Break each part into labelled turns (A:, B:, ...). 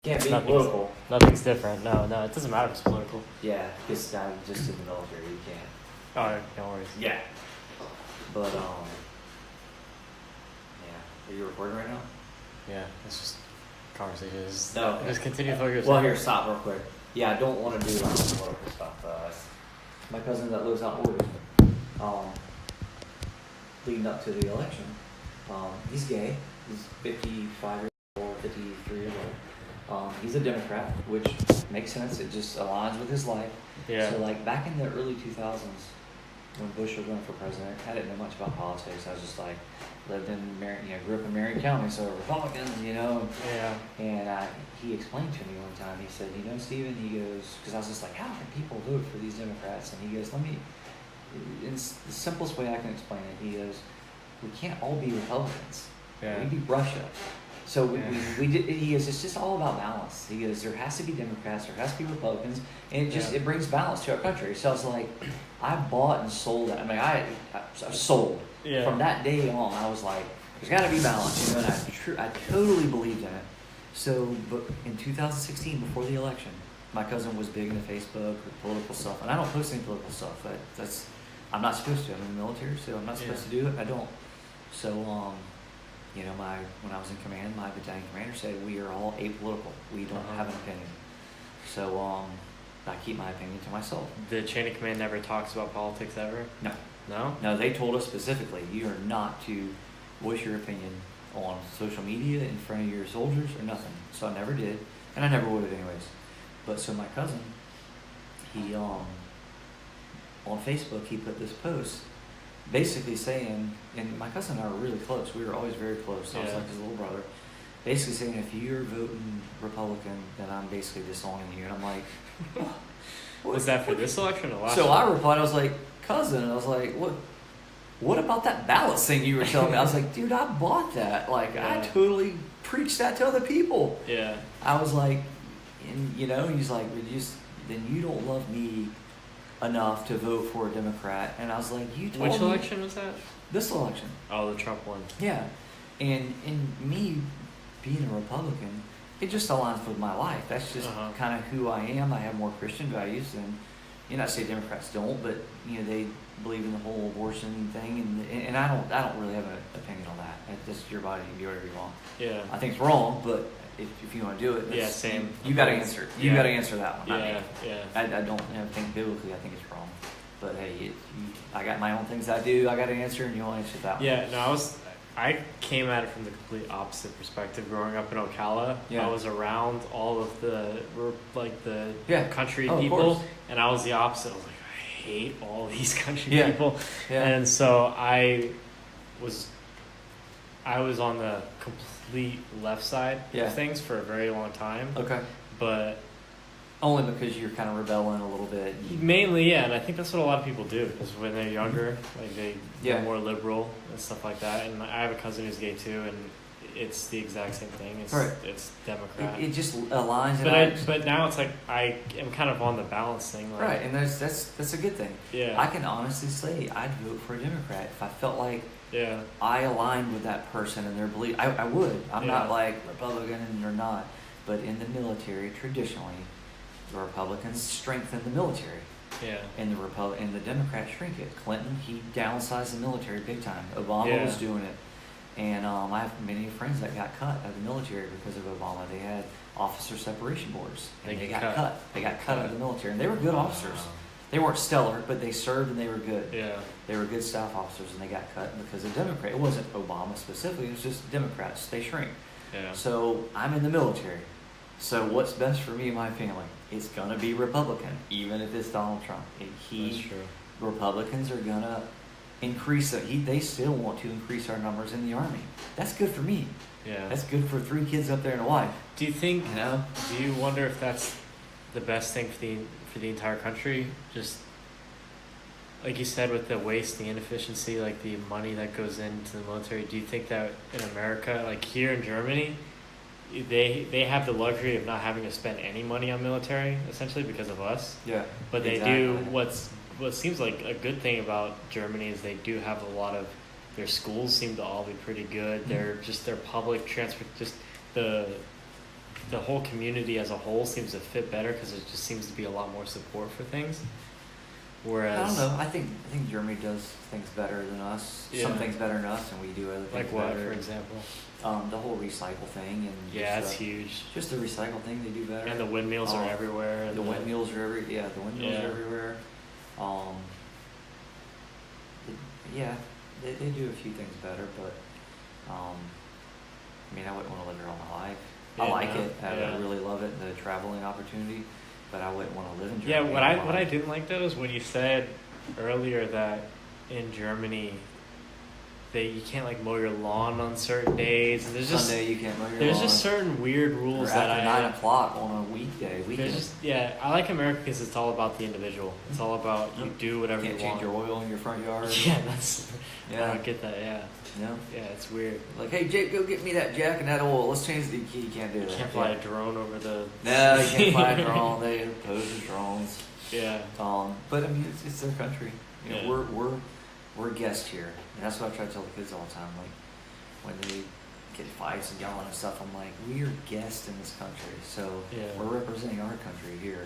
A: Can't be political.
B: Nothing's different. No, it doesn't matter if it's political.
A: Yeah, because I'm just in the military. You can't.
B: Oh, no worries.
A: Yeah. But yeah. Are you recording right now?
B: Yeah, it's just conversation.
A: No.
B: Just continue to focus.
A: Well, here, stop real quick. Yeah, I don't want to do political stuff. My cousin that lives out in Oregon, leading up to the election, he's gay. He's 55 years old, 53 years old. He's a Democrat, which makes sense. It just aligns with his life.
B: Yeah.
A: So, like, back in the early 2000s, when Bush was running for president, I didn't know much about politics. I was just like, lived in grew up in Marion County, so Republicans,
B: Yeah.
A: And he explained to me one time, he said, Stephen, he goes, because I was just like, how can people vote for these Democrats? And he goes, in the simplest way I can explain it, he goes, we can't all be Republicans.
B: Yeah.
A: We'd be Russia. So we did. He goes, it's just all about balance. He goes, there has to be Democrats, there has to be Republicans, and it brings balance to our country. So I was like, I bought and sold that. I mean, I sold.
B: Yeah.
A: From that day on, I was like, there's got to be balance, and I totally believed in it. So, but in 2016, before the election, my cousin was big into Facebook with political stuff, and I don't post any political stuff. I'm not supposed to. I'm in the military, so I'm not supposed to do it. I don't. So, when I was in command, my battalion commander said we are all apolitical. We don't have an opinion. So, I keep my opinion to myself.
B: The chain of command never talks about politics ever?
A: No.
B: No?
A: No, they told us specifically, you are not to voice your opinion on social media in front of your soldiers or nothing. So I never did, and I never would have anyways. But so my cousin, he on Facebook, he put this post basically saying, and my cousin and I were really close. We were always very close. I was like his little brother. Basically saying, if you're voting Republican, then I'm basically disowning you. And I'm like,
B: was that for this election or last?
A: So I replied, I was like, cousin, and I was like, what about that balance thing you were telling me? I was like, dude, I bought that. Like, I totally preached that to other people.
B: Yeah.
A: I was like, and he's like, then you don't love me enough to vote for a Democrat. And I was like, you told me.
B: Which election was that?
A: This election.
B: Oh, the Trump one.
A: Yeah. And me being a Republican, it just aligns with my life. That's just kind of who I am. I have more Christian values than, not say Democrats don't, but they believe in the whole abortion thing, and I don't really have an opinion on that. It's just your body, you do whatever you want.
B: Yeah.
A: I think it's wrong, but if you want to do it,
B: same.
A: You got to answer. You got to answer that one.
B: Yeah.
A: I don't think biblically. I think it's wrong. But hey, I got my own things I do. I got to answer, and you'll answer that one.
B: Yeah. No, I came at it from the complete opposite perspective. Growing up in Ocala, I was around all of the country people, and I was the opposite. I was like, I hate all these country people, and so I was on the complete left side of things for a very long time.
A: Okay,
B: but
A: only because you're kind of rebelling a little bit.
B: Mainly, and I think that's what a lot of people do. Is when they're younger, like they're more liberal and stuff like that. And I have a cousin who's gay too, and it's the exact same thing. It's Democrat.
A: It just aligns.
B: But now it's like I am kind of on the balance thing. Like,
A: right, and that's a good thing.
B: Yeah,
A: I can honestly say I'd vote for a Democrat if I felt like I aligned with that person and their belief. I would. I'm not like Republican or not, but in the military traditionally, the Republicans strengthen the military.
B: Yeah.
A: And the Democrats shrink it. Clinton, he downsized the military big time. Obama was doing it. And I have many friends that got cut out of the military because of Obama. They had officer separation boards. And they got cut. They got cut out of the military. And they were good officers. They weren't stellar, but they served and they were good.
B: Yeah.
A: They were good staff officers, and they got cut because of Democrats. It wasn't Obama specifically. It was just Democrats. They shrink.
B: Yeah.
A: So I'm in the military. So what's best for me and my family? It's going to be Republican, even if it's Donald Trump.
B: That's true.
A: Republicans are going to increase it. They still want to increase our numbers in the Army. That's good for me.
B: Yeah.
A: That's good for 3 kids up there and a wife.
B: Do you think, do you wonder if that's the best thing for the entire country? Just like you said, with the waste, the inefficiency, like the money that goes into the military, do you think that in America, like here in Germany, they have the luxury of not having to spend any money on military, essentially, because of us.
A: Yeah.
B: But they do what seems like a good thing about Germany is they do have a lot of their schools seem to all be pretty good. They're just their public transport, just the the whole community as a whole seems to fit better because there just seems to be a lot more support for things. Whereas
A: I don't know. I think Germany does things better than us. Yeah. Some things better than us, and we do other things
B: like what,
A: better.
B: For example?
A: The whole recycle thing, and
B: that's huge.
A: Just the recycle thing, they do better.
B: And the windmills are everywhere. And
A: the windmills are everywhere. Are everywhere. They do a few things better, but I mean, I wouldn't want to live here all my life. I like it. I really love it, the traveling opportunity, but I wouldn't want to live in Germany.
B: Yeah, what I didn't like though is when you said earlier that in Germany you can't like mow your lawn on certain days. And there's just
A: Sunday you can't mow your lawn.
B: There's just certain weird rules
A: that after 9 o'clock on a weekend.
B: I like America because it's all about the individual. It's all about you do whatever you want.
A: Can't change your oil in your front yard.
B: I don't get that. Yeah, it's weird.
A: Like, hey Jake, go get me that jack and that oil. Let's change the key. You can't do that.
B: You can't fly a drone over the.
A: No, you can't fly a drone. They oppose the drones.
B: Yeah.
A: But I mean, it's their country. You know, we're guests here, and that's what I try to tell the kids all the time. Like, when they get fights and yelling and stuff, I'm like, we are guests in this country, so we're representing our country here.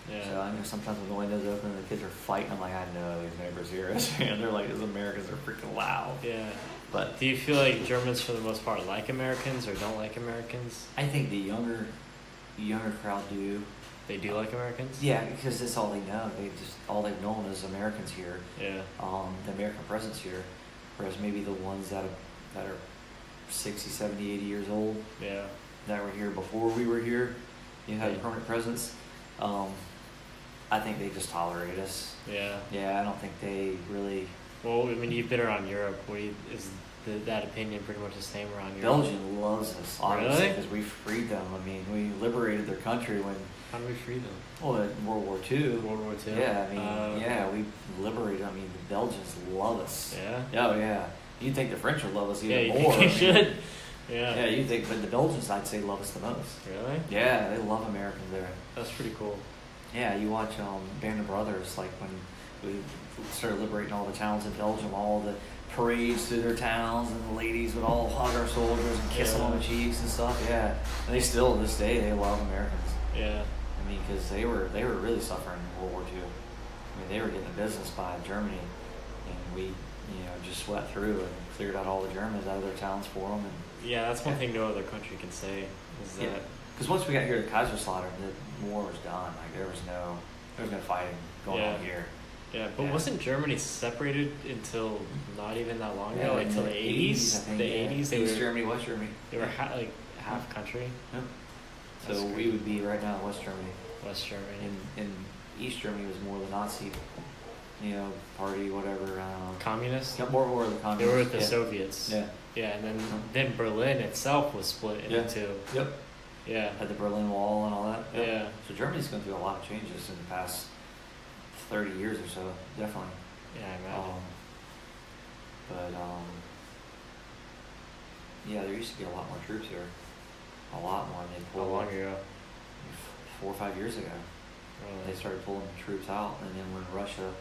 A: Yeah. So I know sometimes when the windows open and the kids are fighting, I'm like, I know these neighbors hear us, and they're like, these Americans are freaking loud.
B: Yeah.
A: But
B: do you feel like Germans, for the most part, like Americans or don't like Americans?
A: I think the younger crowd do.
B: They do like Americans?
A: Yeah, because that's all they know. All they've known is Americans here.
B: Yeah.
A: The American presence here. Whereas maybe the ones that are 60, 70, 80 years old.
B: Yeah.
A: That were here before we were here. Had a permanent presence. I think they just tolerate us.
B: Yeah.
A: Yeah, I don't think they really.
B: Well, I mean, you've been around Europe. Is that opinion pretty much the same around Europe?
A: Belgium loves us, obviously, because we freed them. I mean, we liberated their country when.
B: How did we free them?
A: Well, in World War II.
B: World War II?
A: Yeah, I mean, we liberated. I mean, the Belgians love us.
B: Yeah?
A: Oh, yeah. You'd think the French would love us even more.
B: Yeah, you should. Yeah.
A: Yeah, you'd think, but the Belgians, I'd say, love us the most.
B: Really?
A: Yeah, they love Americans there.
B: That's pretty cool.
A: Yeah, you watch Band of Brothers, like when we started liberating all the towns in Belgium, all the parades through their towns, and the ladies would all hug our soldiers and kiss them on the cheeks and stuff. Yeah, and they still, to this day, they love Americans.
B: Yeah.
A: I mean, because they were really suffering in World War II. I mean, they were getting the business by Germany, and we, just swept through and cleared out all the Germans out of their towns for them. And
B: yeah, that's one thing no other country can say is that.
A: Because once we got here to Kaiserslautern, the war was done. Like there was no fighting going on here.
B: Yeah, but wasn't Germany separated until not even that long ago? Like until the 80s? The 80s?
A: East Germany, West Germany.
B: They were half country.
A: Yeah. So we would be right now in West Germany.
B: West Germany.
A: And East Germany was more the Nazi, party, whatever.
B: Communist?
A: More the communists.
B: They were with the Soviets.
A: Yeah.
B: Yeah, and then Berlin itself was split into two.
A: Yep.
B: Yeah.
A: Had the Berlin Wall and all that. Yep.
B: Yeah.
A: So Germany's gone through a lot of changes in the past 30 years or so, definitely.
B: Yeah, I imagine.
A: There used to be a lot more troops here. A lot more.
B: How long ago?
A: 4 or 5 years ago. They started pulling troops out, and then when Russia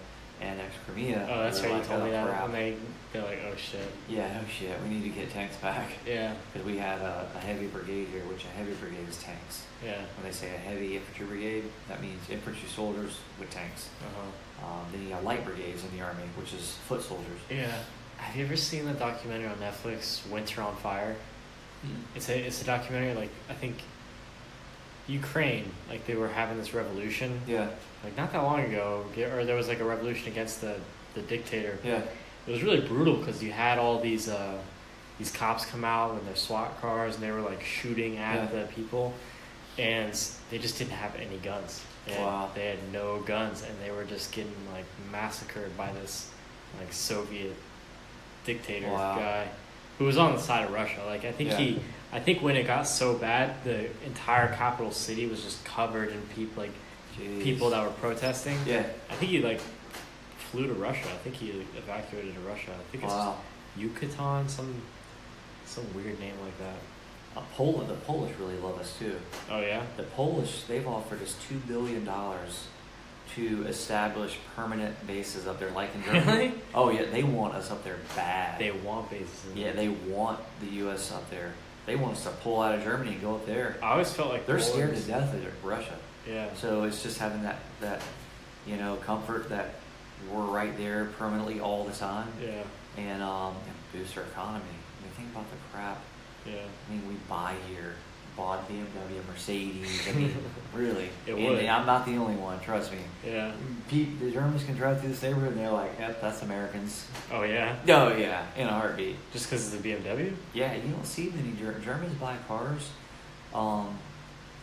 A: annexed Crimea.
B: Oh, that's right. You told me that. And they're like, oh shit.
A: Yeah, oh shit. We need to get tanks back.
B: Yeah.
A: Because we had a heavy brigade here, which a heavy brigade is tanks.
B: Yeah.
A: When they say a heavy infantry brigade, that means infantry soldiers with tanks. Then you got light brigades in the army, which is foot soldiers.
B: Yeah. Have you ever seen the documentary on Netflix, Winter on Fire? It's a documentary, like, I think Ukraine, like they were having this revolution.
A: Yeah.
B: Like not that long ago, or there was like a revolution against the dictator.
A: Yeah.
B: It was really brutal because you had all these cops come out in their SWAT cars and they were like shooting at the people, and they just didn't have any guns. They had no guns, and they were just getting like massacred by this like Soviet dictator guy who was on the side of Russia. Like I think when it got so bad, the entire capital city was just covered in people that were protesting. Yeah. I think he like flew to Russia. I think he evacuated to Russia. I think it's Yucatan, some weird name like that.
A: The Polish really love us too.
B: Oh yeah?
A: The Polish, they've offered us $2 billion to establish permanent bases up there, like in Germany.
B: Really?
A: Oh yeah, they want us up there bad.
B: They want bases.
A: They want the U.S. up there. they want us to pull out of Germany and go up there.
B: I always felt like
A: they're scared to death of Russia.
B: Yeah.
A: So it's just having that comfort that we're right there permanently all the time.
B: Yeah.
A: And boost our economy. I mean, think about the crap.
B: Yeah.
A: I mean, we buy here. Bought BMW, Mercedes. I mean, really.
B: And
A: I'm not the only one. Trust me.
B: Yeah.
A: The Germans can drive through this neighborhood, and they're like, "Yep, that's Americans."
B: Oh yeah.
A: Oh yeah, in a heartbeat.
B: Just because it's a BMW?
A: Yeah, you don't see many Germans buy cars.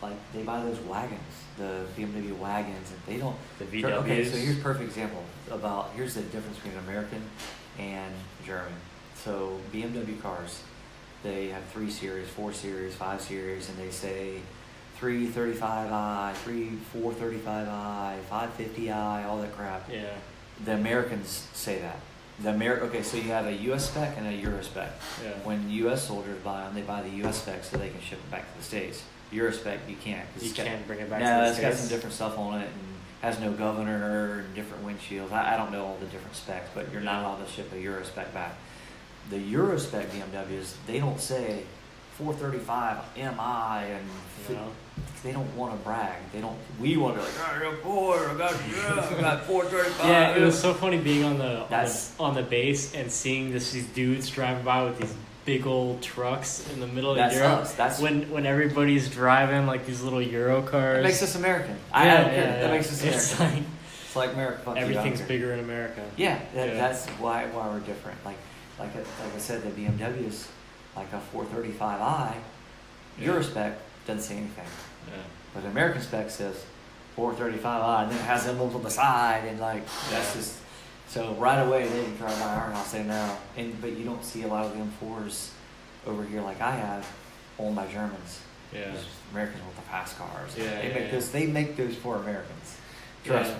A: Like they buy those wagons, the BMW wagons, and they don't.
B: The VWs.
A: Okay, so here's a perfect example here's the difference between American and German. So BMW cars. They have 3 series, 4 series, 5 series, and they say 335i, 435i, 550i, all that crap.
B: Yeah.
A: The Americans say that. Okay, so you have a U.S. spec and a Euro spec.
B: Yeah.
A: When U.S. soldiers buy them, they buy the U.S. spec so they can ship it back to the States. Euro spec, you can't.
B: You can't bring it back to
A: the
B: the
A: States. No, it's got some different stuff on it and has no governor and different windshields. I don't know all the different specs, but you're not allowed to ship a Euro spec back. The Euro spec BMWs, they don't say 435 MI and they don't want to brag. We want to I got 435.
B: Yeah, it was so funny being on the base and seeing these dudes driving by with these big old trucks in the middle of Europe.
A: That's
B: when everybody's driving like these little Euro cars.
A: It makes us American. That makes us American. It's like America.
B: Everything's bigger in America.
A: Yeah, that's why we're different. Like I said, the BMW's like a 435i. Euro spec doesn't say anything.
B: Yeah.
A: But the American spec says 435i, and then it has emblems on the side, and that's just so right away they can drive by our house. They know, but you don't see a lot of the M4s over here like I have owned by Germans.
B: Yeah.
A: Americans want the fast cars.
B: Yeah.
A: They make those for Americans. Trust me,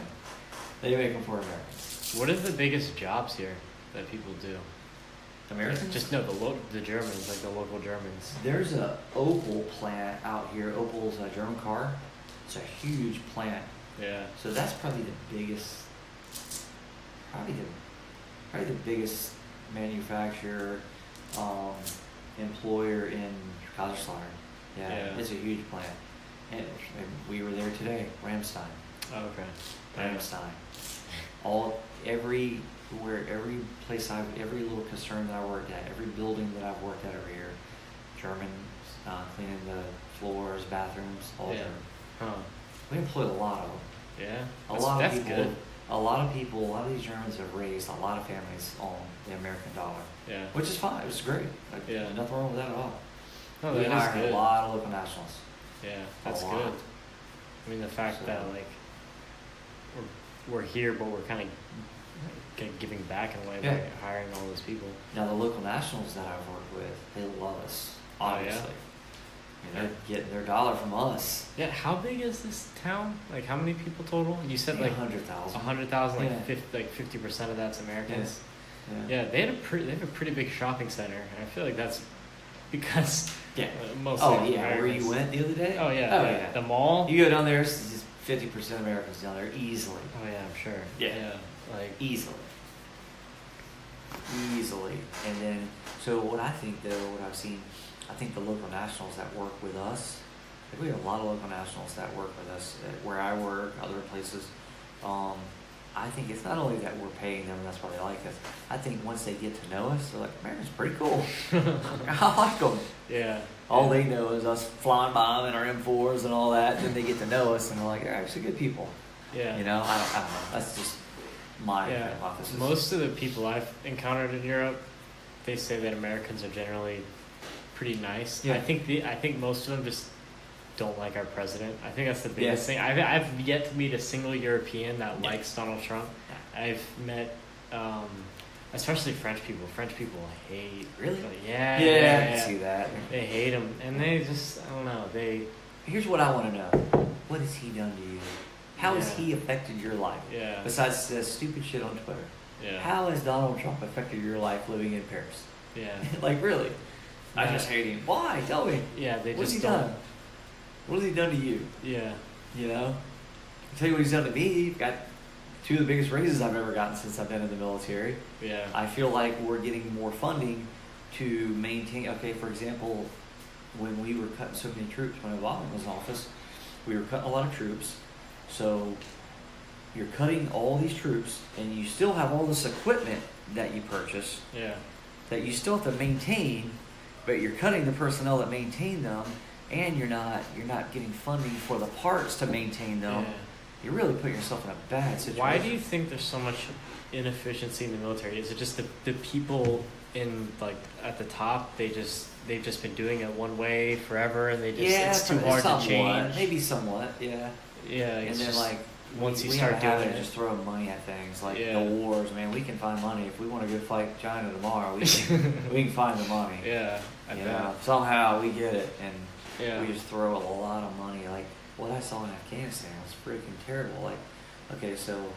A: they make them for Americans.
B: What are the biggest jobs here that people do?
A: Americans?
B: Just no, the Germans, like the local Germans.
A: There's a Opel plant out here. Opel's a German car. It's a huge plant.
B: Yeah.
A: So that's probably the biggest, probably the biggest manufacturer, employer in Kaiserslautern. Yeah, it's a huge plant. And we were there today. Ramstein.
B: Oh, okay.
A: Ramstein. Every little concern that I worked at, every building that I've worked at over here, German, cleaning the floors, bathrooms, all German.
B: Huh.
A: We employed a lot of them.
B: Yeah.
A: A lot of these Germans have raised a lot of families on the American dollar.
B: Yeah.
A: Which is fine. It was great. Nothing wrong with that at all.
B: No,
A: we hired a lot of local nationals.
B: Yeah, that's good. I mean, the fact that we're here, but we're kind of giving back in a way by hiring all those people.
A: Now, the local nationals that I've worked with, they love us, obviously.
B: Oh, yeah?
A: They're getting their dollar from us.
B: Yeah, how big is this town? Like, how many people total? You said
A: 100,000.
B: 100,000, like 50% of that's Americans. Yeah, they have a pretty big shopping center, and I feel like that's because mostly Americans.
A: Where you went the other day?
B: Oh yeah, the mall.
A: You go down there, it's just 50% Americans down there easily.
B: Oh yeah, I'm sure.
A: Yeah,
B: like
A: easily. And then, so what I think though, what I've seen, I think the local nationals that work with us, we have a lot of local nationals that work with us where I work, other places. I think it's not only that we're paying them, and that's why they like us. I think once they get to know us, they're like, man, it's pretty cool. I like them.
B: Yeah.
A: All they know is us flying by them in our M4s and all that. Then they get to know us, and they're like, they're actually good people.
B: Yeah.
A: You know, I don't know. That's just my hypothesis.
B: Most of the people I've encountered in Europe, they say that Americans are generally pretty nice. Yeah. I think most of them just don't like our president. I think that's the biggest thing. I've yet to meet a single European that likes Donald Trump. I've met, especially French people. French people hate.
A: Really?
B: Yeah,
A: I can see that.
B: They hate him, and they just, I don't know.
A: Here's what I want to know. What has he done to you? How has he affected your life?
B: Yeah.
A: Besides the stupid shit on Twitter.
B: Yeah.
A: How has Donald Trump affected your life living in Paris?
B: Yeah.
A: Like, really? Yeah. I just hate him. Why? Tell me.
B: Yeah,
A: What's he done? What has he done to you?
B: Yeah.
A: You know? I'll tell you what he's done to me. He's got 2 of the biggest raises I've ever gotten since I've been in the military.
B: Yeah.
A: I feel like we're getting more funding to maintain, for example, when we were cutting so many troops, when Obama was in office, we were cutting a lot of troops. So you're cutting all these troops, and you still have all this equipment that you purchase.
B: Yeah.
A: That you still have to maintain, but you're cutting the personnel that maintain them, and you're not getting funding for the parts to maintain them.
B: Yeah.
A: You really put yourself in a bad situation.
B: Why do you think there's so much inefficiency in the military? Is it just the people in like at the top? They've just been doing it one way forever, and it's too hard to change.
A: Maybe somewhat, yeah.
B: Yeah,
A: and then like
B: once you
A: we
B: start doing
A: it, just throwing money at things like
B: yeah.
A: the wars. Man, we can find money if we want to go fight China tomorrow. We can find the money.
B: Yeah, I bet.
A: Somehow we get it, and
B: yeah.
A: we just throw a lot of money. Like what I saw in Afghanistan was freaking terrible. Like, okay, so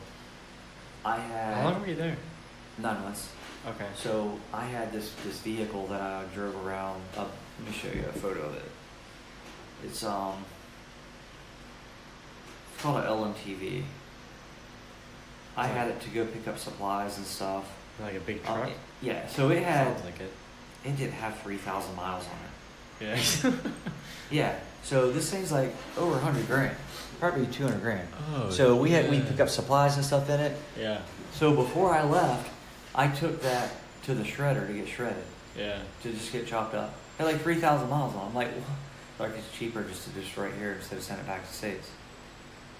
A: I had.
B: How long were you there?
A: 9 months.
B: Okay.
A: So I had this vehicle that I drove around. Let me show you a photo of it. It's called an LMTV. I had it to go pick up supplies and stuff.
B: Like a big truck?
A: Yeah. So it had.
B: Sounds like it.
A: It did have 3,000 miles on it.
B: Yeah.
A: Yeah. So this thing's like over $100,000, probably $200,000.
B: Oh.
A: So we pick up supplies and stuff in it.
B: Yeah.
A: So before I left, I took that to the shredder to get shredded.
B: Yeah.
A: To just get chopped up. It had like 3,000 miles on it. I'm like, what? Like it's cheaper just to just right here instead of send it back to the States.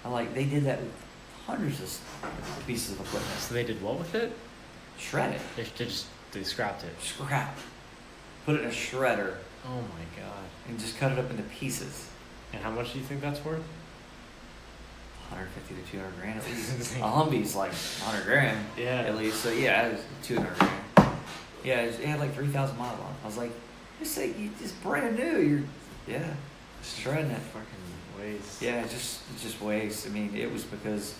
A: I'm like, they did that with hundreds of pieces of equipment.
B: So they did what with it?
A: Shred it.
B: They scrapped it.
A: Scrap. Put it in a shredder.
B: Oh my god.
A: And just cut it up into pieces.
B: And how much do you think that's worth?
A: 150 to 200 grand at least. A Humvee's like 100 grand.
B: Yeah.
A: At least. So yeah, it was 200 grand. Yeah, it had like 3,000 miles on it. I was like, it's brand new. You're shredding it.
B: Fucking waste.
A: Yeah, it's just waste. I mean, it was because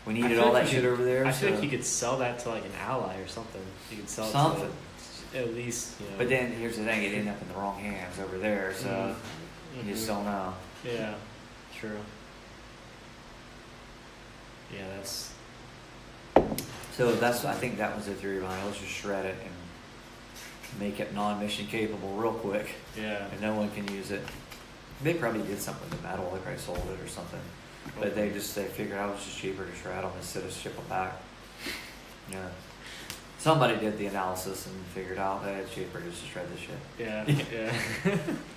A: we needed all that shit over there.
B: I feel like you could sell that to like an ally or something. You could sell something. It to at least, you know.
A: But then here's the thing, it ended up in the wrong hands over there, so you just don't know.
B: Yeah, true. Yeah, that's.
A: So I think that was the theory behind it. Let's just shred it and make it non-mission capable real quick.
B: Yeah.
A: And no one can use it. They probably did something with the metal. They probably sold it or something. But they figured out it was just cheaper to shred them instead of ship them back. Yeah. Somebody did the analysis and figured out that it's cheaper just to shred this shit.
B: Yeah. Yeah.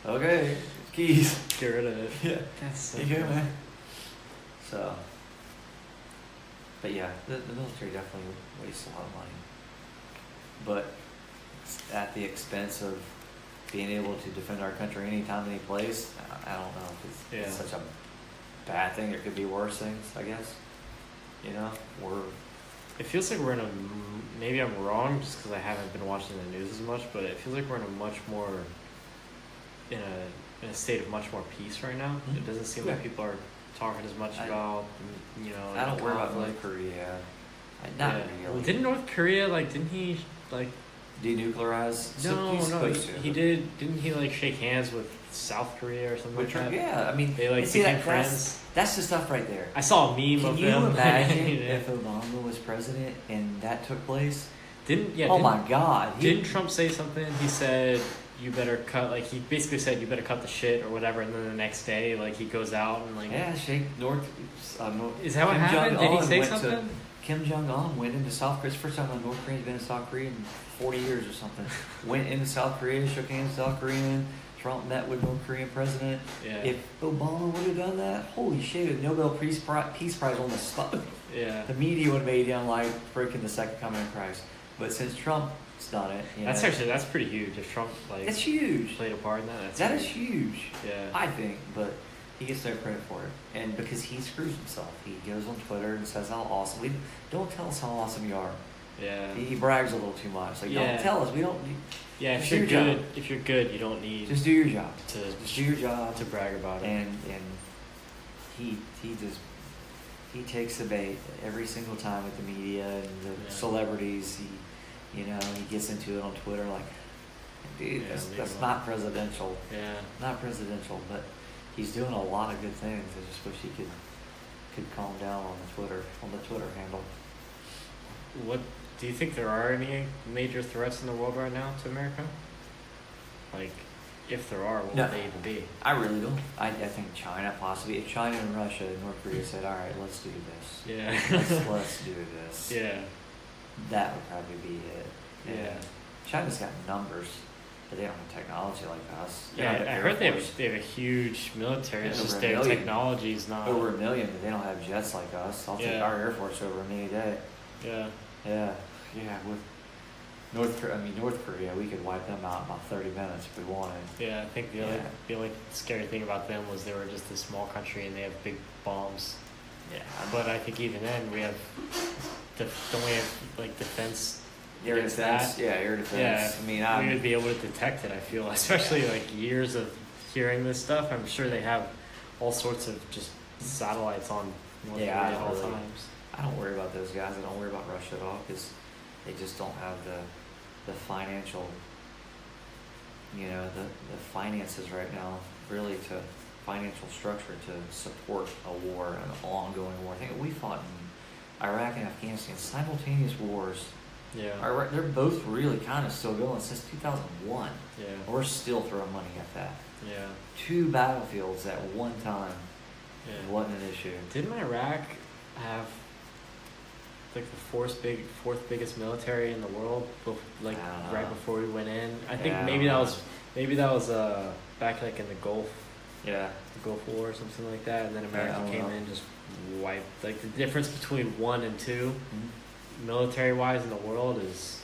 A: Okay. Keys.
B: Get rid of it.
A: Yeah.
B: That's so
A: you go, man. So. But yeah, the military definitely wastes a lot of money. But at the expense of being able to defend our country anytime, any place, I don't know if it's such a bad thing. There could be worse things, I guess. You know,
B: it feels like we're in a, maybe I'm wrong just because I haven't been watching the news as much, but it feels like we're in a much more, in a state of much more peace right now. Mm-hmm. It doesn't seem like people are talking as much about, you know.
A: I don't worry about North Korea. Not really.
B: Well, didn't North Korea, didn't he,
A: denuclearize?
B: No, he did. Didn't he shake hands with South Korea or something like that?
A: Yeah, I mean,
B: they became friends.
A: That's the stuff right there.
B: I saw a meme of them.
A: Can you imagine if Obama was president and that took place? My God!
B: Didn't Trump say something? He said, "You better cut." He basically said, "You better cut the shit" or whatever. And then the next day, he goes out and
A: shake North.
B: Is that what happened? Did he say something?
A: Kim Jong-un went into South Korea. It's the first time a North Korean's been in South Korea in 40 years or something. Went into South Korea, shook hands with South Korean. Trump met with North Korean president.
B: Yeah.
A: If Obama would have done that, holy shit, a Nobel Peace Prize on the spot.
B: Yeah.
A: The media would have made him freaking the second coming of Christ. But since Trump's done it,
B: that's pretty huge. If Trump
A: that's huge.
B: Played a part in that,
A: that is huge.
B: Yeah.
A: I think, but he gets no credit for it, and because he screws himself, he goes on Twitter and says how awesome. Don't tell us how awesome you are.
B: Yeah.
A: He brags a little too much. Don't tell us. We don't.
B: Yeah. If you're good, you don't need.
A: Just do your job.
B: Just do your job to brag about it.
A: And he takes the bait every single time with the media and the celebrities. He gets into it on Twitter dude, that's not presidential.
B: Yeah.
A: Not presidential, but he's doing a lot of good things. I just wish he could calm down on the Twitter handle.
B: What do you think there are any major threats in the world right now to America? if there are, what would they even be?
A: I really don't. I think China possibly. If China and Russia and North Korea said, all right, let's do this.
B: Yeah.
A: let's do this.
B: Yeah.
A: That would probably be it.
B: Yeah.
A: China's got numbers, but they don't have technology like us.
B: Yeah, I heard they have a huge military. It's just their technology is not...
A: Over 1 million, but they don't have jets like us. I'll take our Air Force over any day.
B: Yeah.
A: Yeah. Yeah, with North Korea, we could wipe them out in about 30 minutes if we wanted.
B: Yeah, I think the only scary thing about them was they were just a small country and they have big bombs.
A: Yeah.
B: But I think even then we have... don't we have, like, defense...
A: Air defense. Yeah, air defense.
B: Yeah, we would be able to detect it, I feel. Especially, like, years of hearing this stuff. I'm sure they have all sorts of just satellites on at all times.
A: I don't worry about those guys. I don't worry about Russia at all because they just don't have the financial, the finances right now, really, to financial structure to support a war, an ongoing war. I think we fought in Iraq and Afghanistan, simultaneous wars.
B: Yeah.
A: They're both really kind of still going since 2001.
B: Yeah.
A: We're still throwing money at that.
B: Yeah.
A: 2 battlefields at one time.
B: Yeah.
A: Wasn't an issue.
B: Didn't Iraq have like the fourth biggest military in the world? Like right before we went in. I think maybe that was back like in the Gulf.
A: Yeah.
B: The Gulf War or something like that, and then America came in and just wiped. Like the difference between 1 and 2. Mm-hmm. Military-wise in the world is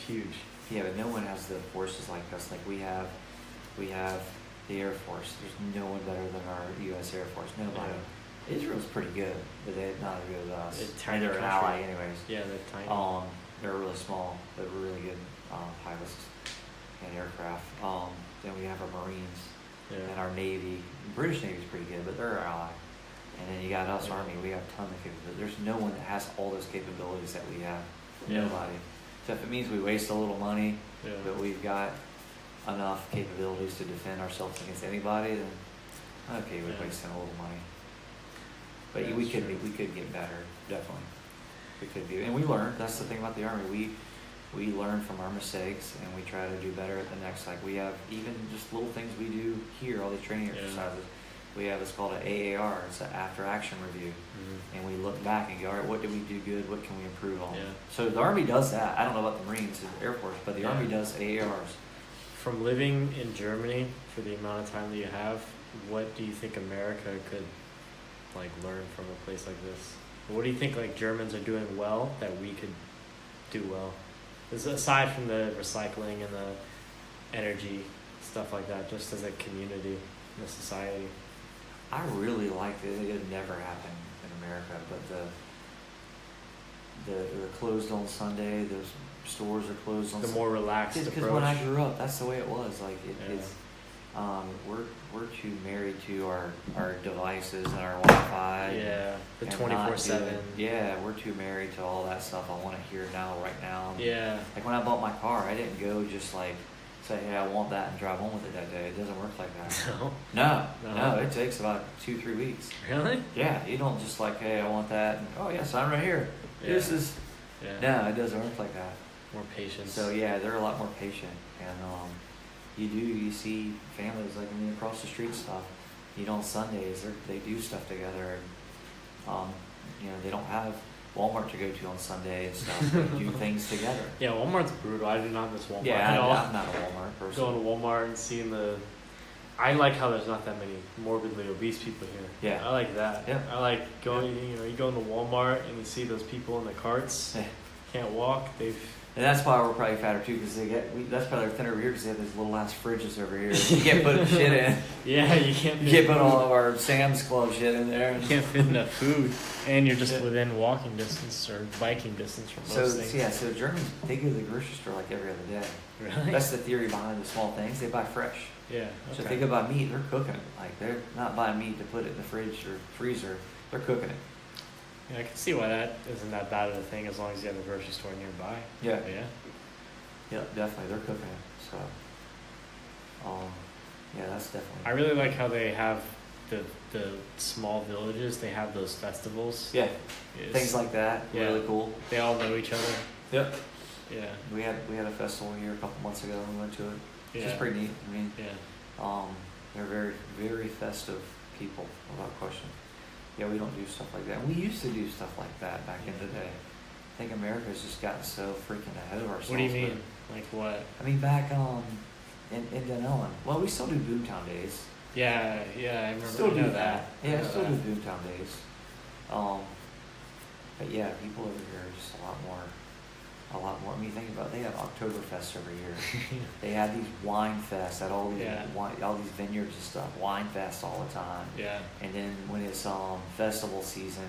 B: huge.
A: Yeah, but no one has the forces like us. Like we have the Air Force. There's no one better than our U.S. Air Force. Nobody. Yeah. Israel's pretty good, but they're not as good as us. They're an ally, anyways.
B: Yeah, they're tiny.
A: They're really small, but really good pilots and aircraft. Then we have our Marines and our Navy. British Navy's pretty good, but they're our ally. And then you got us, Army. We have a ton of capabilities. There's no one that has all those capabilities that we have. Nobody. So if it means we waste a little money, but we've got enough capabilities to defend ourselves against anybody, then okay, we're wasting a little money. But we could get better, definitely. We could be, and we learned. That's the thing about the Army. We learn from our mistakes, and we try to do better at the next. Like we have even just little things we do here, all these training exercises. We have, it's called an AAR, it's an after action review. Mm-hmm. And we look back and go, all right, what did we do good? What can we improve on? Yeah. So the Army does that. I don't know about the Marines and the Air Force, but the Army does AARs.
B: From living in Germany for the amount of time that you have, what do you think America could like learn from a place like this? What do you think like Germans are doing well that we could do well? Aside from the recycling and the energy, stuff like that, just as a community, in a society.
A: I really like it. It would never happen in America, but they're closed on Sunday. Those stores are closed on.
B: The more relaxed approach.
A: Because when I grew up, that's the way it was. Like it's, we're too married to our devices and our Wi-Fi.
B: Yeah, the 24/7.
A: Yeah, we're too married to all that stuff. I want it here now, right now.
B: Yeah.
A: Like when I bought my car, I didn't go just like say, hey, I want that and drive home with it that day. It doesn't work like that. No, it takes about 2-3 weeks.
B: Really?
A: Yeah, you don't just like, hey, I want that, and oh yes, I'm right here. Yeah. This is. Yeah. No, it doesn't work like that.
B: More patience.
A: So yeah, they're a lot more patient, and you see families like across the street stuff. On Sundays they do stuff together, and they don't have Walmart to go to on Sunday and stuff. They do things together.
B: Yeah, Walmart's brutal. I do not miss Walmart.
A: Yeah, I'm not a Walmart person.
B: Going to Walmart and seeing I like how there's not that many morbidly obese people here.
A: Yeah.
B: I like that.
A: Yeah.
B: I like going, you go into Walmart and you see those people in the carts, can't walk,
A: and that's why we're probably fatter too, because that's probably thinner over here because they have these little ass fridges over here. You can't put shit in.
B: Yeah, you can't.
A: You can't put all of our Sam's Club shit in there.
B: You can't fit enough food, and you're just within walking distance or biking distance from most things.
A: Yeah, so Germans, they go to the grocery store like every other day.
B: Really?
A: That's the theory behind the small things. They buy fresh.
B: Yeah. Okay.
A: So if they go buy meat, they're cooking it. Like they're not buying meat to put it in the fridge or freezer. They're cooking it.
B: Yeah, I can see why that isn't that bad of a thing as long as you have a grocery store nearby.
A: Yeah.
B: But yeah.
A: Yeah, definitely. They're cooking it. So, yeah, that's definitely.
B: I really like how they have the small villages. They have those festivals.
A: Yeah. Things like that.
B: Yeah.
A: Really cool.
B: They all know each other.
A: Yep.
B: Yeah.
A: We had a festival here a couple months ago and we went to it. It's just pretty neat. I mean,
B: yeah.
A: They're very, very festive people, without question. Yeah, we don't do stuff like that. We used to do stuff like that back in the day. I think America's just gotten so freaking ahead of ourselves.
B: What do you mean? Like what?
A: I mean, back in Denellen. Well, we still do Boomtown days.
B: Yeah, I remember.
A: Still do that. Yeah, still do Boomtown days. But yeah, people over here are just a lot more. I mean, think about it, they have Oktoberfest every year. They have these wine fests at all these vineyards and stuff. Wine fests all the time.
B: Yeah.
A: And then when it's festival season,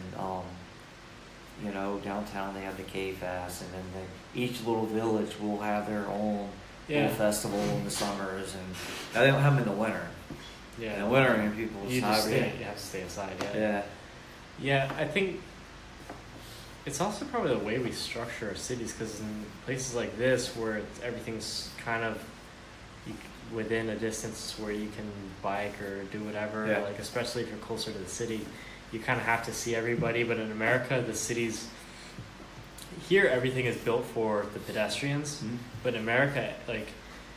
A: you know, downtown they have the K-Fest, and then each little village will have their own little festival in the summers, and now they don't have them in the winter.
B: Yeah.
A: In the winter, I mean, people
B: you have to stay inside. Yeah. Yeah, I think it's also probably the way we structure our cities, because in places like this where everything's kind of within a distance where you can bike or do whatever, like especially if you're closer to the city, you kind of have to see everybody. But in America, the cities here, everything is built for the pedestrians. Mm-hmm. But in America, like,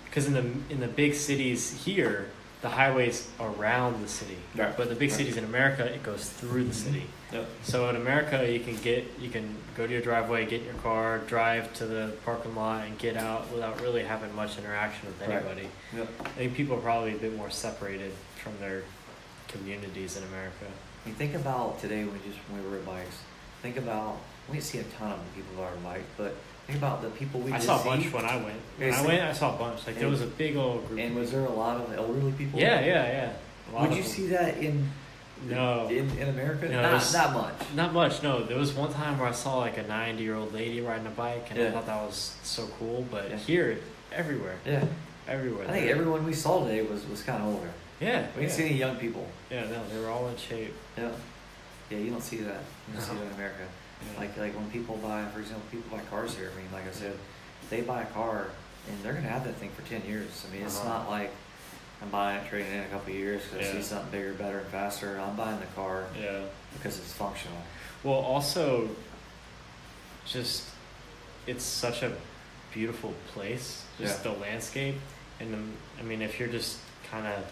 B: because in the big cities here, the highway's around the city. Right. But in the big cities in America, it goes through the city. Yep. So in America, you can go to your driveway, get in your car, drive to the parking lot, and get out without really having much interaction with anybody. Right. Yep. I think people are probably a bit more separated from their communities in America.
A: I mean, think about today when we rode bikes. Think about, we didn't see a ton of people on our bike, but think about the people we
B: I saw a bunch when I went. When I went, I saw a bunch. Like, there was a big old group.
A: And was there a lot of elderly people?
B: Yeah.
A: Would you see that in America?
B: No,
A: not much.
B: Not much, no. There was one time where I saw like a 90-year-old lady riding a bike, and I thought that was so cool. But here, everywhere. Yeah. Everywhere.
A: I think everyone we saw today was kind of older.
B: Yeah.
A: We didn't see any young people.
B: Yeah, no, they were all in shape.
A: Yeah. Yeah, you don't see that. You don't see that in America. Yeah. Like when people buy, for example, people buy cars here. I mean, like I said, they buy a car and they're going to have that thing for 10 years. I mean, it's not like I'm buying it, trading it in a couple of years because I see something bigger, better, and faster. I'm buying the car because it's functional.
B: Well, also, just, it's such a beautiful place, just the landscape. And I mean, if you're just kind of,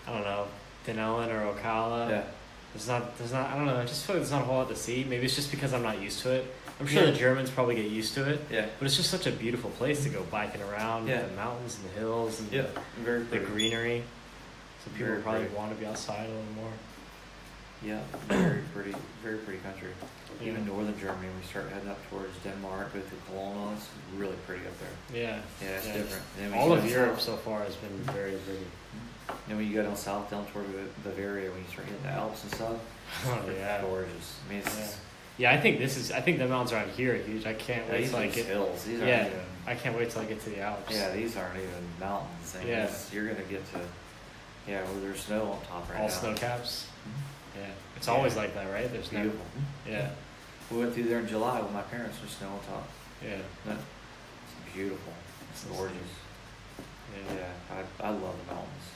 B: I don't know, Denellen or Ocala, there's not, I don't know, I just feel like there's not a whole lot to see. Maybe it's just because I'm not used to it. I'm sure the Germans probably get used to it. Yeah. But it's just such a beautiful place to go biking around, the mountains and the hills and the greenery. So people probably want to be outside a little more.
A: Yeah, very pretty country. Yeah. Even northern Germany, we start heading up towards Denmark, go through Cologne, it's really pretty up there.
B: Yeah.
A: Yeah, it's different.
B: All of Europe so far has been very pretty.
A: And when you go down south, down toward Bavaria, when you start hitting the Alps and stuff, it's gorgeous. I mean, it's
B: I think the mountains around here are huge. I can't wait till I get
A: hills. These
B: I can't wait till I get to the Alps.
A: Yeah, these aren't even mountains. You're gonna get to where there's snow on top right now.
B: All snow caps. Mm-hmm. Yeah, it's always like that, right? There's
A: beautiful.
B: Yeah.
A: We went through there in July with my parents with snow on top.
B: Yeah.
A: It's beautiful. It's gorgeous. Yeah, I love the mountains.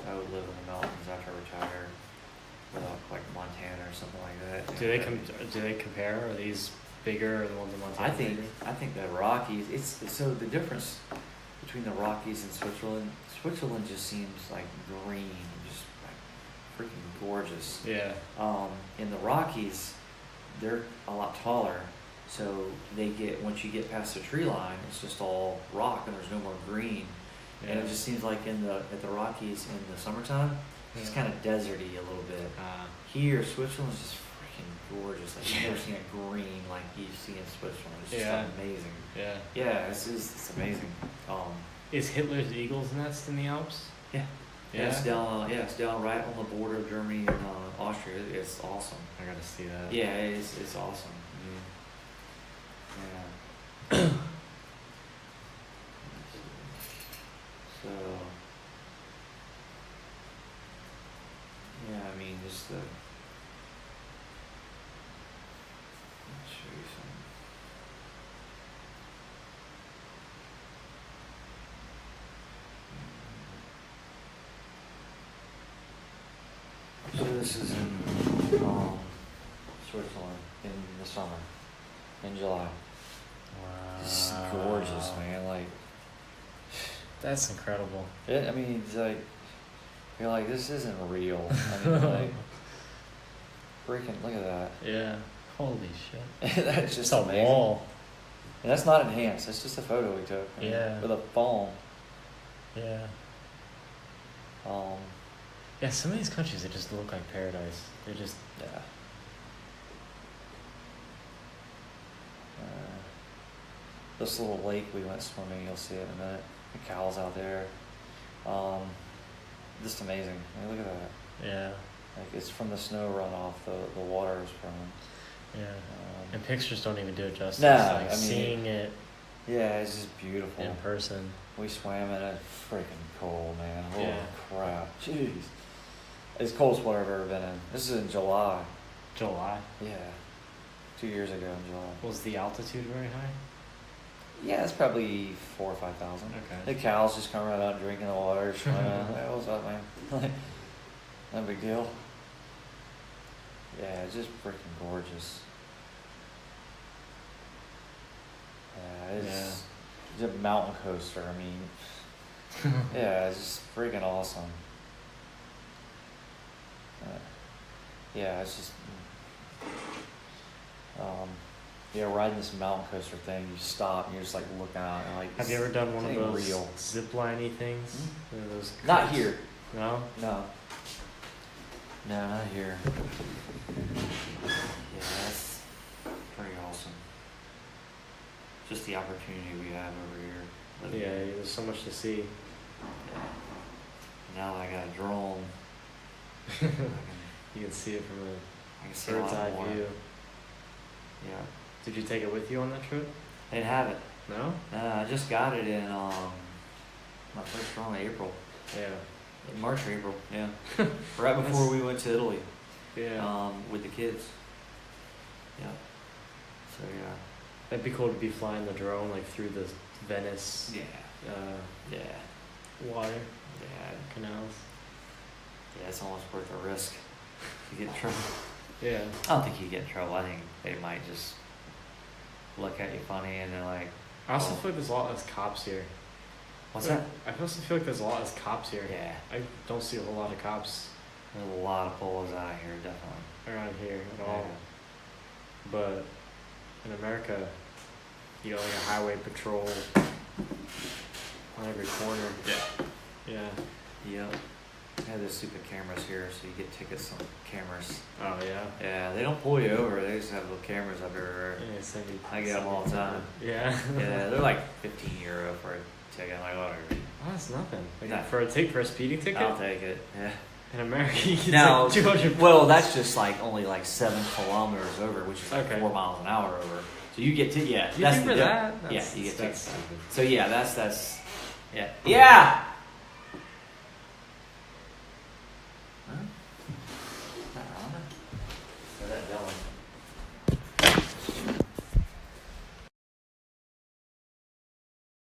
A: I would live in the mountains after I retire, like Montana or something like that.
B: Do they compare? Are these bigger or the ones in Montana?
A: I think the Rockies. It's so the difference between the Rockies and Switzerland. Switzerland just seems like green, just like freaking gorgeous. Yeah. In the Rockies, they're a lot taller, so once you get past the tree line, it's just all rock and there's no more green. Yeah. And it just seems like at the Rockies in the summertime, it's kind of deserty a little bit. Here, Switzerland's just freaking gorgeous. Like you've never seen a green like you see in Switzerland. It's just amazing. Yeah. Yeah, it's amazing.
B: Is Hitler's Eagle's Nest in the Alps?
A: Yeah. Yeah. It's down right on the border of Germany and Austria. It's awesome.
B: I gotta see that.
A: Yeah, it's awesome. Mm-hmm. Yeah. So, I mean, just let's show you something. So this is in Switzerland in the summer, in July. Wow. It's gorgeous, man. Like,
B: That's incredible.
A: I mean, it's like, you're like, this isn't real. I mean, like, freaking, look at that.
B: Yeah. Holy shit.
A: That's just
B: a
A: amazing.
B: Wall.
A: And that's not enhanced. That's just a photo we took.
B: Yeah.
A: With a phone.
B: Yeah. Yeah, some of these countries, they just look like paradise. They're just...
A: Yeah. This little lake we went swimming, you'll see it in a minute. The cows out there. Just amazing. I mean, look at that.
B: Yeah.
A: Like, it's from the snow runoff, the water is from.
B: Yeah. And pictures don't even do it justice.
A: No,
B: like,
A: I mean,
B: seeing it.
A: Yeah, it's just beautiful.
B: In person.
A: We swam in it. Freaking cold, man. Holy
B: Yeah.
A: crap. Jeez. It's the coldest water I've ever been in. This is in July.
B: July?
A: Yeah. 2 years ago in July.
B: Was the altitude very high?
A: Yeah, it's probably 4,000 or 5,000.
B: Okay.
A: The cows just come right out drinking the water, swimming. Like, what's up, man? No big deal. Yeah, it's just freaking gorgeous. Yeah, it's a mountain coaster. I mean, yeah, it's just freaking awesome. Yeah, it's just, riding this mountain coaster thing, you stop and you're just like looking out and like.
B: Have you ever done one of those
A: real
B: zip-liney things?
A: Mm-hmm.
B: Those
A: not here.
B: No?
A: No. No, not here. Yeah, that's pretty awesome. Just the opportunity we have over here.
B: Yeah, there's so much to see.
A: Yeah. Now that I got a drone,
B: you can see it from a bird's eye view.
A: Yeah.
B: Did you take it with you on that trip?
A: I didn't have it.
B: No?
A: I just got it in my first drone in April.
B: Yeah.
A: In March or April, yeah. Right before we went to Italy.
B: Yeah.
A: With the kids. Yeah. So yeah.
B: That'd be cool to be flying the drone like through the Venice.
A: Yeah.
B: Water.
A: Yeah.
B: Canals.
A: Yeah, it's almost worth the risk. You get in trouble.
B: Yeah.
A: I don't think you get in trouble. I think they might just look at you funny and they're like.
B: I also feel like there's a lot less cops here.
A: What's that?
B: I also feel like there's a lot less cops here.
A: Yeah.
B: I don't see a whole lot of cops.
A: There's a lot of bulls out here, definitely.
B: Around here at all. But in America, you got like a highway patrol on every corner. Yeah.
A: Yep. They have those stupid cameras here, so you get tickets on cameras.
B: Oh, yeah?
A: Yeah, they don't pull you over. They just have little cameras up everywhere.
B: Yeah,
A: I get them all the time.
B: Yeah.
A: Yeah, they're like €15 for a ticket. I'm like, whatever.
B: Oh, that's nothing. Like,
A: No.
B: for a speeding ticket?
A: I'll take it. Yeah.
B: In America, you get
A: Now,
B: like 200.
A: well, that's just like only like 7 kilometers over, which is like
B: Okay.
A: 4 miles an hour over. So you get
B: You
A: that's
B: think
A: the
B: for that?
A: Yeah, you get tickets.
B: stupid.
A: So yeah, that's yeah.